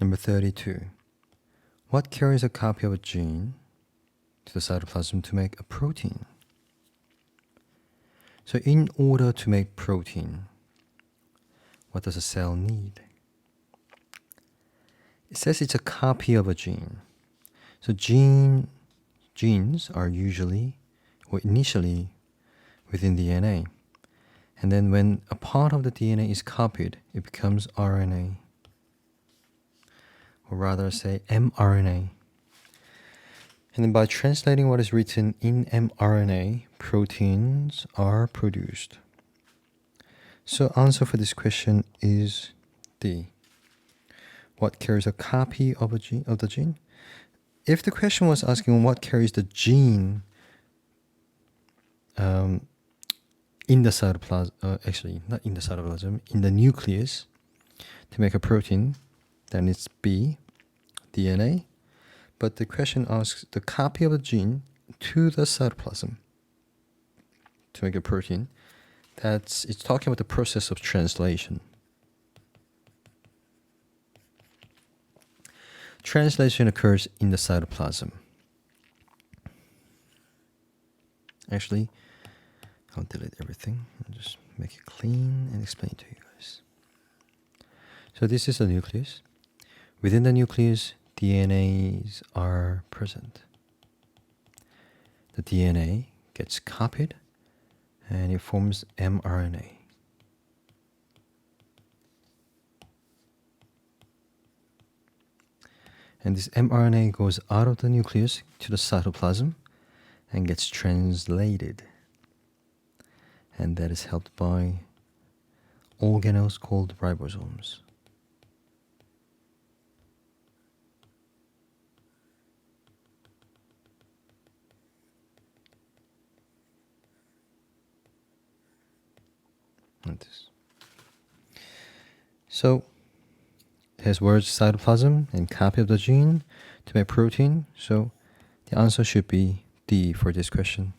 Number 32. What carries a copy of a gene to the cytoplasm to make a protein? So in order to make protein, what does a cell need? It says it's a copy of a gene. So genes are usually or initially within DNA. And then when a part of the DNA is copied, it becomes RNA. Or rather say mRNA. And then by translating what is written in mRNA, proteins are produced. So answer for this question is D. What carries a copy of the gene? If the question was asking what carries the gene in the cytoplasm, actually not in the cytoplasm, in the nucleus to make a protein, then it's B, DNA. But the question asks the copy of the gene to the cytoplasm to make a protein. It's talking about the process of translation. Translation occurs in the cytoplasm. Actually, I'll delete everything and just make it clean and explain it to you guys. So this is the nucleus. Within the nucleus, DNAs are present. The DNA gets copied and it forms mRNA. And this mRNA goes out of the nucleus to the cytoplasm and gets translated. And that is helped by organelles called ribosomes. Like this. So it has words cytoplasm and copy of the gene to make protein. So the answer should be D for this question.